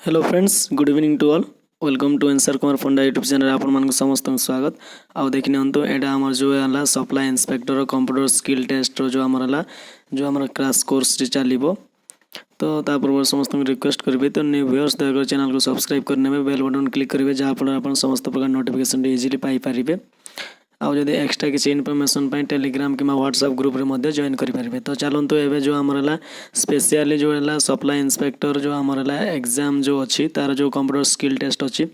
Hello friends, good evening to all. Welcome to answerkumar funda YouTube channel आपण समस्त स्वागत। आउ देखि नियंतु एटा हमर जो हला supply inspector computer skill test जो हमर हला जो हमर क्लास कोर्स रे चलिबो। तो ता पूर्व समस्त रिक्वेस्ट करिवे तो न्यू व्यूअर्स दया चैनल को सब्सक्राइब करने में बेल बटन क्लिक करिवे जहाँ फल आपण समस्त प्रकार नोटिफिकेशन इजीली पाई परिबे। आउ जदि एक्स्ट्रा किसी इनफॉरमेशन पाई टेलीग्राम कि व्हाट्सएप ग्रुप रे मध्य जॉइन करि परिबे। तो चलंतु एबे जो हमर हला स्पेशली जो हला सप्लाई इंस्पेक्टर जो हमर हला एग्जाम जो अछि तार जो कंप्यूटर स्किल टेस्ट अछि।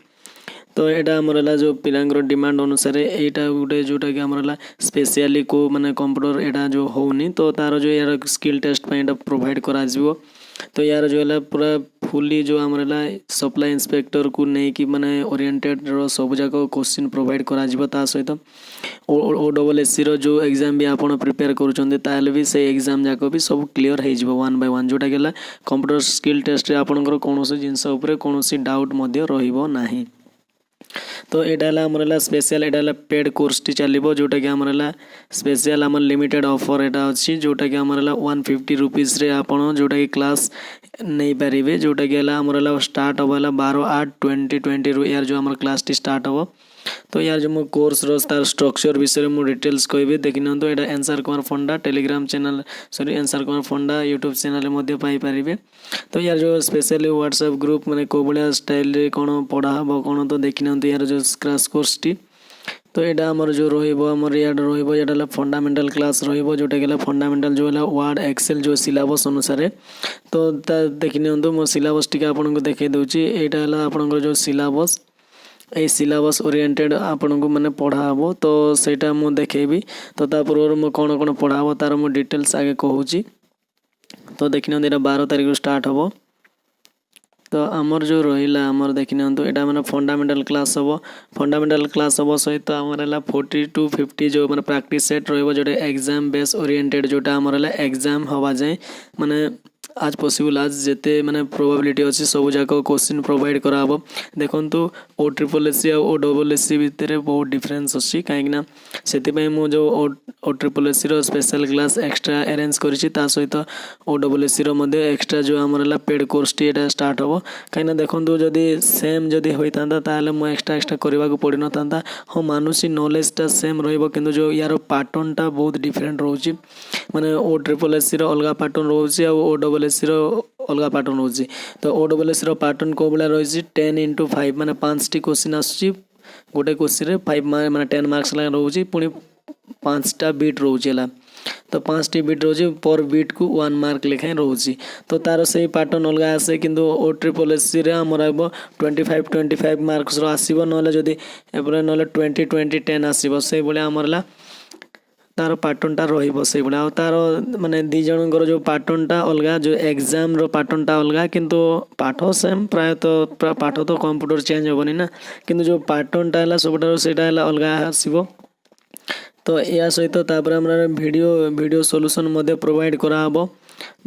तो एटा हमर हला जो पिलांगर डिमांड अनुसार एटा गुटे जोटा कि हमर हला स्पेशली को माने कंप्यूटर एटा जो होउनी तो तार जो यार स्किल टेस्ट पाई एटा प्रोवाइड करा जिवो। तो यार जो है पूरा फुली जो हमारा सप्लाई इंस्पेक्टर को नहीं कि माने ओरिएंटेड सब जाक क्वेश्चन प्रोवाइड करा जिवो। ता सहित OSSC रो जो एग्जाम भी आपण प्रिपेयर करूछन्ते ताले भी से एग्जाम जाक भी सब क्लियर हे जिवो वन बाय वन जोटा गेला कंप्यूटर स्किल टेस्ट रे आपनकर कोनोसी जिंस ऊपर कोनोसी डाउट मध्य रहिबो नाही। तो एटा हमर स्पेशल एटा पेड कोर्स टी चलिबो जोटा कि हमर स्पेशल हमर लिमिटेड ऑफर एटा अछि जोटा कि हमर 150 रुपीस रे आपण जोटा कि क्लास नहीं पारिबे। जोटा कि हमर स्टार्ट होबाला 12/8/2020 रु यार जो हमर क्लास टी स्टार्ट हो। तो यार जो मो कोर्स रो तार स्ट्रक्चर विषय मो डिटेल्स कहबे देखिन। तो एटा answerkumar फंडा Telegram channel answerkumar funda YouTube channel मध्ये पाई परिबे। तो यार जो स्पेशली व्हाट्सएप ग्रुप माने को बलिया स्टाइल रे कोन पढ़ा हबो कोन तो देखिन। तो यार जो क्रैश कोर्स टी तो एटा हमर जो रहिबो हमर यार रहिबो एटा फंडामेंटल क्लास रहिबो जोटा गेला फंडामेंटल जो हला वर्ड एक्सेल जो सिलेबस अनुसार। तो देखिन तो मो सिलेबस टी आपन को देखे दोची एटा हला आपन जो सिलेबस ए सिलेबस ओरिएंटेड आपन को माने पढ़ा हबो। तो सेटा मु देखेबी। तो ता पूर्व मु कोन कोन पढ़ा हबो तार मु डिटेल्स आगे कहूची। तो देखिन एटा 12 तारिख को स्टार्ट हबो। तो आमर जो रहिला आमर देखिन तो एटा माने फंडामेंटल क्लास हबो। फंडामेंटल क्लास हबो सहित आमर हला 40 to 50 जो माने प्रैक्टिस सेट रहबो जोटा एग्जाम बेस ओरिएंटेड जोटा आमर हला एग्जाम हवा जाय माने आज पॉसिबल आज जेते माने प्रोबेबिलिटी अछि सब जाक क्वेश्चन प्रोवाइड करा हबो। देखंतु OSSC और OSSC भितर बहुत डिफरेंस अछि काहेकना सेति पय मो जो OSSC रो स्पेशल क्लास एक्स्ट्रा अरेंज करिछि ता सहित OSSC रो मध्ये एक्स्ट्रा जो हमरला पेड कोर्स टी एटा स्टार्ट हबो। काहेना देखंतु जदी सेम जदी होइतांदा ताले मो एक्स्ट्रा करबा को पडिन तांदा। हो मानुसी नॉलेज ता सेम रहइबो किंतु जो यार पैटर्न ता बहुत डिफरेंट रहउछि माने OSSC रो अलगा पैटर्न रहउछि और OSSC रो अलगा पैटर्न रहउछि। तो OSSC रो पैटर्न को बला रहउछि 10x5 माने 5 टी क्वेश्चन आछि गोटे क्वेश्चन रे 5 माने 10 मार्क्स ला रहउछि पुनी 5 टा बीट रहउछिला। तो 5 टी बीट रहउछि पर बीट को 1 मार्क लेखाय रहउछि। तो तार से पैटर्न अलगा आसे किंतु OSSC रे हमर आबो 25 मार्क्स रो आसीबो नले जदी एपरे नले 20 10 आसीबो से बोले हमरला तार पैटर्न टा रहिबो से बडा तार माने दी जनकर जो पैटर्न टा अलगा जो एग्जाम रो पैटर्न टा अलगा किंतु पाठ सेम प्राय तो पाठ तो कंप्यूटर चेंज होबनी ना किंतु जो पैटर्न टा हला सबटा सेटा हला अलगा आसीबो। तो या सहित तापर हमरा वीडियो सॉल्यूशन मध्ये प्रोवाइड करा हबो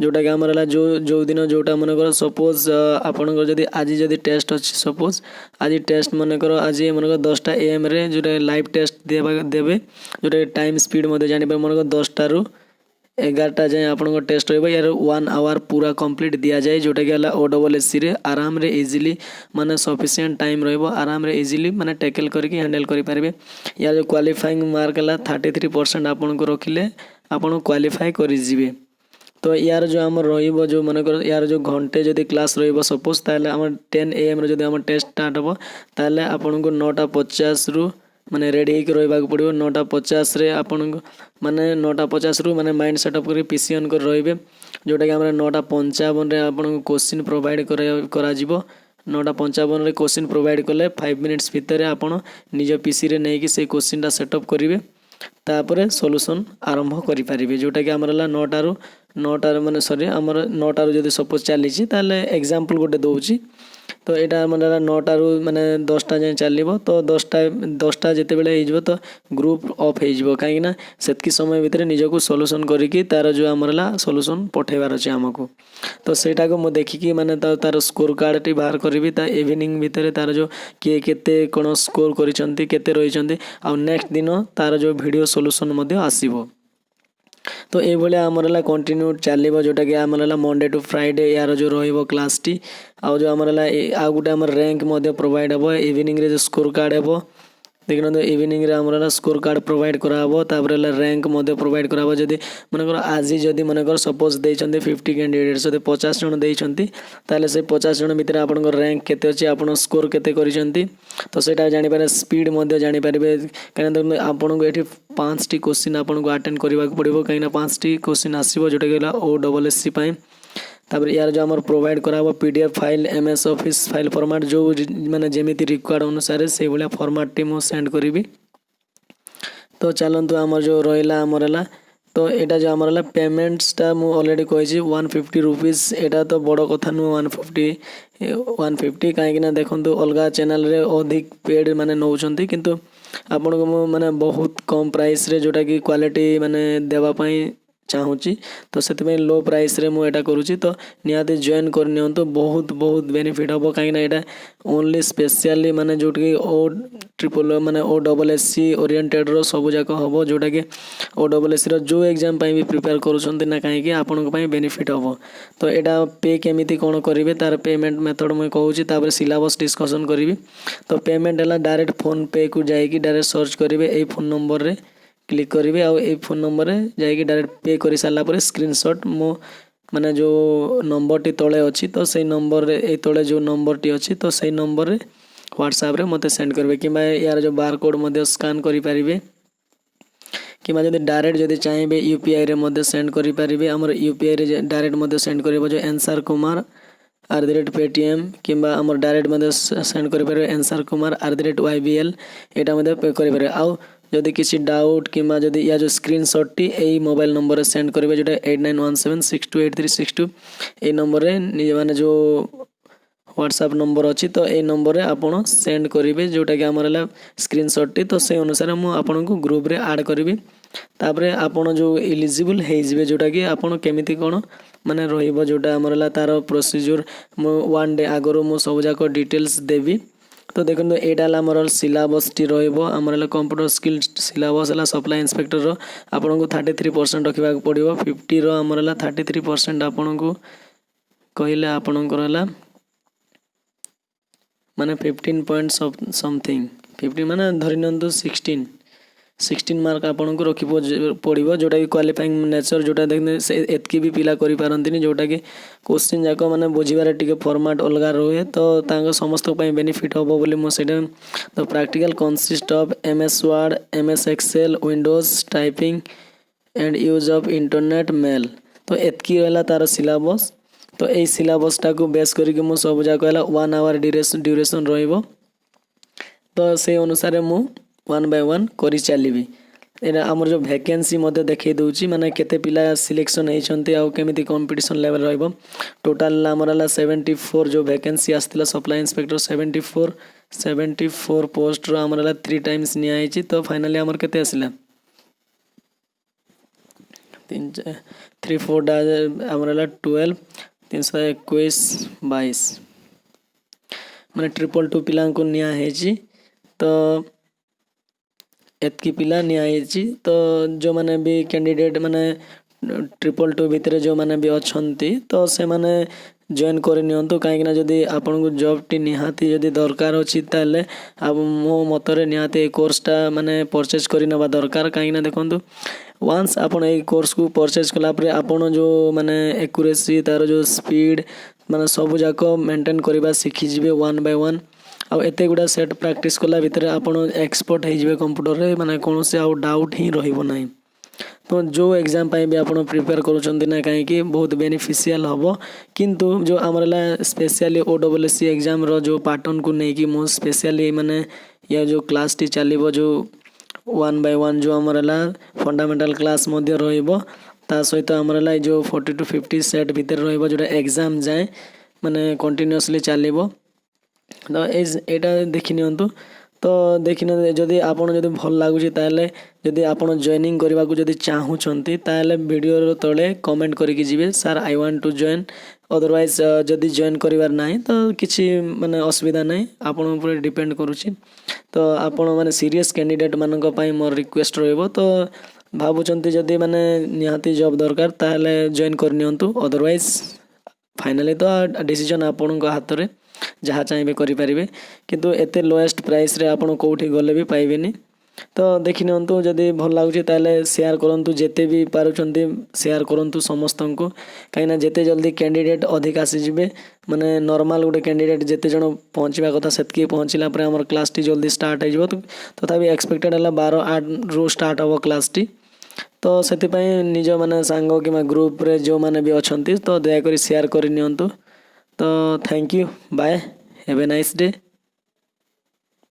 जोटा कि हमरला जो दिन जोटा मन कर सपोज आपन जदी आज जदी टेस्ट अछि सपोज आज टेस्ट मन कर आज मन कर 10 टा AM रे जोटा लाइव टेस्ट देबे जोटा टाइम स्पीड मध्ये जानि पर मन कर 10 टा रु 11 टा जाय आपन को टेस्ट होइबो यार 1 आवर पूरा कंप्लीट दिया जाय जोटा कि हला OSSC रे आराम रे इजीली माने सफिशिएंट टाइम रहइबो आराम रे इजीली माने टैकल करके हैंडल करि पारबे। यार जो क्वालिफाइंग मार्क हला 33% आपन को रखिले आपन क्वालिफाई करि जिवे। तो यार जो हमर रहिबो जो मन कर यार जो घंटे जदी क्लास रहिबो सपोज ताले हमर 10 AM रे जदी हमर टेस्ट स्टार्ट हबो ताले आपन को 9:50 रु माने रेडी हे रहबा को पड़िबो। 9:50 रे आपन को माने 9:50 रु माने माइंड सेटअप करी PC ऑन कर रहिबे जोटा कि हमर 9:55 रे आपन को क्वेश्चन प्रोवाइड करा जिवो। 9:55 रे क्वेश्चन प्रोवाइड करले 5 मिनिट्स भीतर आपन निज PC रे नै कि से क्वेश्चन टा सेटअप करिवे तापरे सॉल्यूशन आरंभ करि पारिबे जोटा कि हमरला 9 माने सॉरी हमर 9 जदी सपोज चली छी ताले एग्जांपल गोटे दोउची। तो एटा हमरला 9 माने 10 टा जाय चलिबो। तो 10 टा जेते बेले हिजबो तो ग्रुप ऑफ हिजबो काहे ना सेतकी समय भीतर निजको सॉल्यूशन करिकि तार जो हमरला सॉल्यूशन पठेबार अछि हमको। तो सेटा को मो देखि कि माने तार स्कोर कार्ड टी बाहर करबी ता इवनिंग भीतर तार जो के केते कोन स्कोर करिसंती केते रहिसंती आ नेक्स्ट दिन तार जो वीडियो सॉल्यूशन मध्ये आसीबो। तो ये आमर कंटिन्यू चलो जोटा कि आमर मंडे टू फ्राइडे यार जो क्लास टी आउ जो आमर आउ गोटे आम रैंक प्रोवाइड हे इवनिंग रे जो स्कोर कार्ड हे देखना इवनिंग रे आमर स्कोर कार्ड प्रोवाइड कराबो तापर रैंक प्रोवाइड कराबो जदी मनकर आज जदी मनकर सपोज देइचंती 50 कैंडिडेट्स जदी 50 जन देइचंती ताले से 50 जन भितर आपन रैंक केते अछि आपन स्कोर केते करिसंती तो सेटा जानि पारे स्पीड जानि पारिबे काहे देखो आपन को एठी 5 टी क्वेश्चन आपन को अटेंड करबा पड़िबो काहे ना 5 टी क्वेश्चन आसीबो जोटा गेला OSSC पई तापर यार जो आमर प्रोवाइड कराबो PDF file MS office file format जो माने जेमिति रिक्वायर्ड अनुसार से भलिया फॉर्मेट टी मो सेंड करिवि। तो चलंतु आमर जो रहिला आमरला तो एटा जो आमरला पेमेंट्स टा मु ऑलरेडी कहिछि 150 रुपीस एटा तो बड़ कथा नु 150 काहे ना देखंतु अलगा चैनल रे अधिक पेड माने नउचंती किंतु आपन को माने बहुत कम प्राइस रे जोटा कि क्वालिटी माने देवा पई चाहूँगी तो से लो प्राइस रे मुझे करुँची तो निहाती जॉइन करनी तो बहुत बहुत बेनिफिट हम कहीं यहाँ ओनली स्पेशली माने जोटा कि O माने OSSC ओरिएंटेड रो सब जाक हम जोटा कि OSSC रो जो एग्जाम भी प्रिपेयर करुँच ना कहीं आपण बेनिफिट हम तो यहाँ पे केमिति कौन करेंगे तार पेमेंट मेथड मुझे कहूँ सिलेबस डिस्कसन करी तो पेमेंट है डायरेक्ट फोन पे को जाकि डायरेक्ट सर्च करेंगे यही फोन नंबर रे क्लिक करेंगे आउ ए फोन नंबर रे जाकि डायरेक्ट पे कर सारा पर स्क्रीनशॉट मो माने जो नंबर टी तले अच्छी तो सही नंबर रे ए तले जो नंबर टी अच्छी तो सही नंबर रे व्हाट्सएप रे मते सेंड करबे कि यार जो बार कोड मध्य स्कैन करि पारिबे कि जदि डायरेक्ट जदि चाहिए यूपीआई रे मध्य सेंड करि पारिबे हमर यूपीआई रे डायरेक्ट मध्य सेंड करबो जो answerkumar @paytm किंबा हमर डायरेक्ट मध्य सेंड करि पारिबे answerkumar @ybl एटा मध्य पे करि पारिबे आउ जदि किसी डाउट कि या जो स्क्रीनशॉट टी यही मोबाइल नंबर सेंड करेंगे जोटा 8917628362 ये नंबर रे माने जो व्हाट्सएप नंबर अच्छी तो ये नंबर रे आपण सेंड करेंगे जोटा कि आमर स्क्रीनशॉट टी तो से अनुसार मु आपन को ग्रुप रे ऐड करी तापरे आपण जो एलिजिबल हे जिवे जोटा कि आपण केमिति कोन माने रहिबो जोटा आमर तार प्रोसीजर मु 1 डे आगरो मु सब जाक डिटेल्स देवी तो देखो यहाँ आमर सिलेबस टी रमर कंप्यूटर स्किल सिलेबस है सप्लाई इंस्पेक्टर रो आपन को 33% रखा पड़ो 50 रो आमर 33% आपन को कहले आपणकर माने 15 पॉइंट समथिंग 50 माने धरि नियंतु 16 मार्क आपन को रखी पड़ो जोटा कि क्वालिफाइंग नेचर जोटा देखने से एतकी भी पिला करि पारंतिनी जोटा कि क्वेश्चन जाक माने बुझिबारे टिके फॉर्मेट अलगा रहे तो तांग समस्त पई बेनिफिट होबो बोली मो सेटा तो practical consist of MS Word MS Excel Windows typing and use of internet mail तो एतकी रहला तार सिलेबस तो ए सिलेबस टा को बेस करिके मो सब जाक 1 आवर ड्यूरेशन रहइबो तो से अनुसार मु 1 बाय 1 करी चलीबी एना हमर जो वैकेंसी मते देखै दउची माने केते पिला सिलेक्शन हेचंती आ केमिति कंपटीशन लेवल रहइबो टोटल हमरला 74 जो वैकेंसी आस्तिला सप्लाई इंस्पेक्टर 74 पोस्ट रो हमरला 3 टाइम्स नि आइची तो फाइनली हमर केते आसिला 3 4 डा हमरला 12 321 22 माने 222 पिला को निया हेची तो एतकी पिला नियाची तो जो माने भी कैंडिडेट माने 222 भितर जो माने भी अछंती तो से माने जॉइन कर नियंतु कहीं जदि आपन को जॉब टी निहाती जदि दरकार अछि ताले अब मो मतरे निहाती कोर्सटा माने परचेज करि नबा दरकार कहीं देखंतु वंस आपन ए कोर्स को परचेज कला परे आपन जो माने एक्यूरेसी तार जो स्पीड माने सब जाक मेंटेन करबा सिखि जिवे 1 बाय 1 आ एते गुडा सेट प्रैक्टिस कला भितर आपण एक्सपर्ट हे जिवे कंप्यूटर रे माने कोनो से आउ डाउट ही रहिबो नै तो जो एग्जाम पाई भी आपण प्रिपेयर करूछंती ना काहे कि बहुत बेनिफिशियल हबो किंतु जो हमरला स्पेशली OSSC एग्जाम रो जो पैटर्न को नै कि मो स्पेशली माने या जो क्लास टी चलीबो जो 1 बाय 1 जो हमरला फंडामेंटल क्लास मध्ये रहिबो ता सहित हमरला जो 40 to 50 सेट भितर रहिबो जोटा एग्जाम जाए माने कंटीन्यूअसली चलीबो तो एटा देखि नियंतु तो देखिन जदि आपन जदि भल लागुची ताले जदि आपन जॉइनिंग करबा को जदि चाहू छंती ताले वीडियो रो तळे कमेंट करिकि जिवे sir I want to join otherwise जदि जॉइन करिवार नाही तो किछि माने असुविधा नाही आपन ऊपर डिपेंड करूची तो आपन माने सीरियस कैंडिडेट मानक पई मोर रिक्वेस्ट रहइबो तो ଭାବୁଛନ୍ତି ଯଦି ମାନେ ନିହାତି ଜବ୍ ଦରକାର ତାହେଲେ ଜଏନ୍ କରିନିଅନ୍ତୁ, ଅଦରୱାଇଜ୍ ଫାଇନାଲି ତ ଡିସିଜନ୍ ଆପଣଙ୍କ ହାତରେ, ଯାହା ଚାହିଁବେ କରିପାରିବେ। କିନ୍ତୁ ଏତେ ଲୋଏଷ୍ଟ ପ୍ରାଇସ୍ରେ ଆପଣ କେଉଁଠି ଗଲେ ବି ପାଇବେନି। ତ ଦେଖିନିଅନ୍ତୁ, ଯଦି ଭଲ ଲାଗୁଛି ତାହେଲେ ସେୟାର କରନ୍ତୁ, ଯେତେ ବି ପାରୁଛନ୍ତି ସେୟାର କରନ୍ତୁ ସମସ୍ତଙ୍କୁ। କାହିଁକିନା ଯେତେ ଜଲ୍ଦି କ୍ୟାଣ୍ଡିଡେଟ୍ ଅଧିକ ଆସିଯିବେ, ମାନେ ନର୍ମାଲ୍ ଗୋଟେ କ୍ୟାଣ୍ଡିଡେଟ୍ ଯେତେ ଜଣ ପହଞ୍ଚିବା କଥା ସେତିକି ପହଞ୍ଚିଲା ପରେ ଆମର କ୍ଲାସ୍ଟି ଜଲ୍ଦି ଷ୍ଟାର୍ଟ ହେଇଯିବ। ତଥାପି ଏକ୍ସପେକ୍ଟେଡ଼ ହେଲା 12-8ରୁ ଷ୍ଟାର୍ଟ ହେବ କ୍ଲାସ୍ଟି। ତ ସେଥିପାଇଁ ନିଜ ମାନେ ସାଙ୍ଗ କିମ୍ବା ଗ୍ରୁପ୍ରେ ଯେଉଁମାନେ ବି ଅଛନ୍ତି ତ ଦୟାକରି ସେୟାର କରିନିଅନ୍ତୁ। ତ thank you, bye, have a nice day.